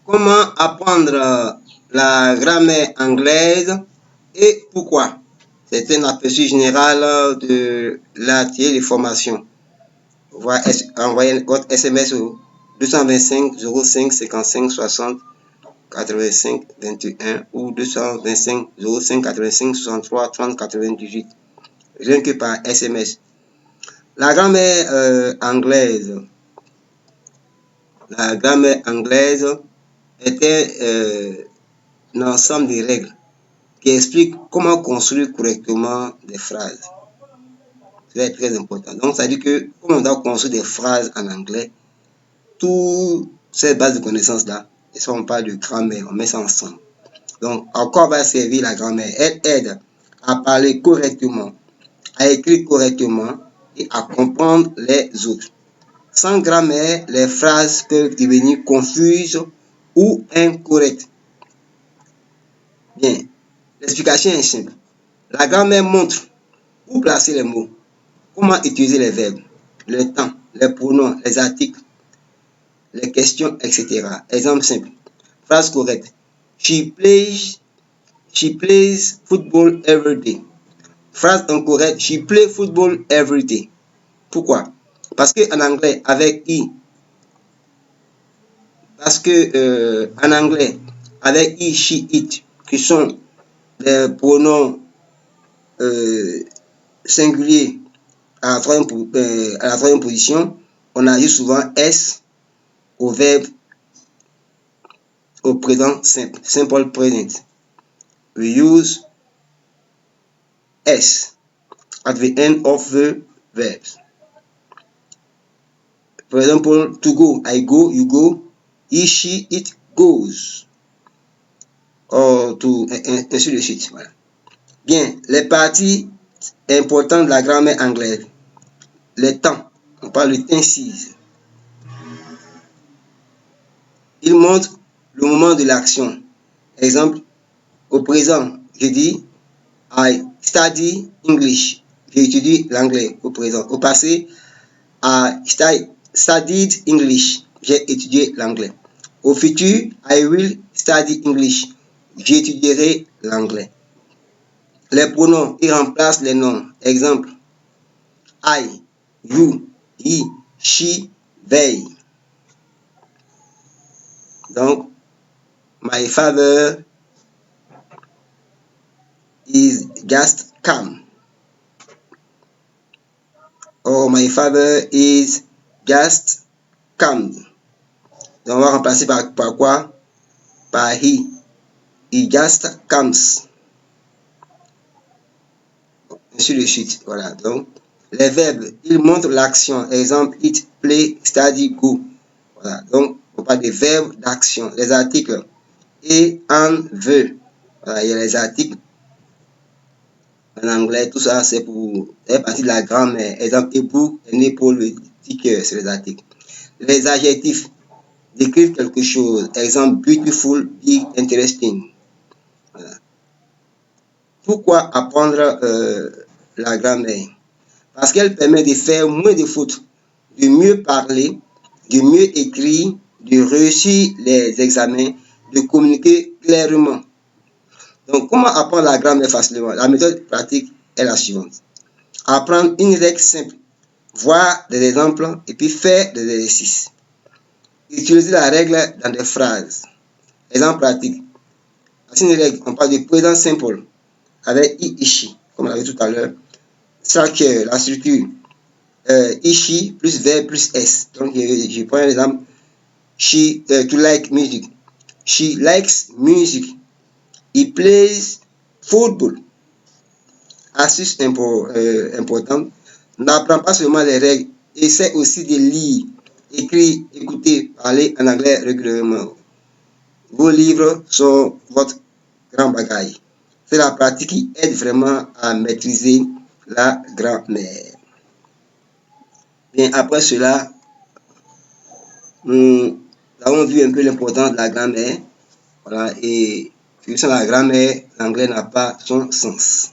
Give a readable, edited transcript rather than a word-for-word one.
Comment apprendre la grammaire anglaise et pourquoi? C'est un aperçu général de l'atelier de formation. Vous pouvez envoyer votre SMS au 225 05 55 60 85 21 ou 225 05 85 63 30 98. Rien que par SMS. La grammaire anglaise. La grammaire anglaise était un ensemble de règles qui expliquent comment construire correctement des phrases. C'est très important. Donc, ça dit que comme on doit construire des phrases en anglais, toutes ces bases de connaissances-là, et ça on parle de grammaire, on met ça ensemble. Donc, à quoi va servir la grammaire? Elle aide à parler correctement, à écrire correctement et à comprendre les autres. Sans grammaire, les phrases peuvent devenir confuses ou incorrectes. Bien, l'explication est simple. La grammaire montre où placer les mots, comment utiliser les verbes, le temps, les pronoms, les articles, les questions, etc. Exemple simple. Phrase correcte. She plays football every day. Phrase incorrecte. She plays football every day. Pourquoi? Parce que en anglais, avec I, she, it, qui sont les pronoms singuliers à la troisième position, on ajoute souvent S au verbe au présent simple, simple present. We use S at the end of the verbs. For example, to go, I go, you go, he, she, it goes. Or to, ainsi de suite. Voilà. Bien, les parties importantes de la grammaire anglaise. Les temps, on parle de tenses. Il montre le moment de l'action. Exemple, au présent, je dis I study English. J'étudie l'anglais au présent. Au passé, I studied English. J'ai étudié l'anglais. Au futur, I will study English. J'étudierai l'anglais. Les pronoms, ils remplacent les noms. Exemple, I, you, he, she, they. Donc, my father is just come. Or my father is just come. Donc, on va remplacer par quoi? Par he. He just comes. Ainsi de suite. Voilà. Donc, les verbes, ils montrent l'action. Exemple, eat, play, study, go. Voilà. Donc, on parle des verbes d'action. Les articles, et, and, veut. Voilà. Il y a les articles en anglais. Tout ça, c'est partie de la grammaire. Exemple, a book, est né pour le ticket, c'est les articles. Les adjectifs décrivent quelque chose. Exemple, beautiful, big, interesting. Voilà. Pourquoi apprendre la grammaire? Parce qu'elle permet de faire moins de fautes, de mieux parler, de mieux écrire, de réussir les examens, de communiquer clairement. Donc, comment apprendre la grammaire facilement? La méthode pratique est la suivante. Apprendre une règle simple, voir des exemples et puis faire des exercices. Utiliser la règle dans des phrases. Exemple pratique. C'est une règle, on parle de présent simple avec I, ishi, comme on l'a vu tout à l'heure. Structure, la structure. Ishi plus verbe plus S. Donc, je prends l'exemple. To like music. She likes music. He plays football. Astuce importante. N'apprends pas seulement les règles. Essaie aussi de lire, écrire, écouter, parler en anglais régulièrement. Vos livres sont votre grand bagage. C'est la pratique qui aide vraiment à maîtriser la grammaire. Bien, après cela, nous avons vu un peu l'importance de la grammaire. Voilà, et sans la grammaire, l'anglais n'a pas son sens.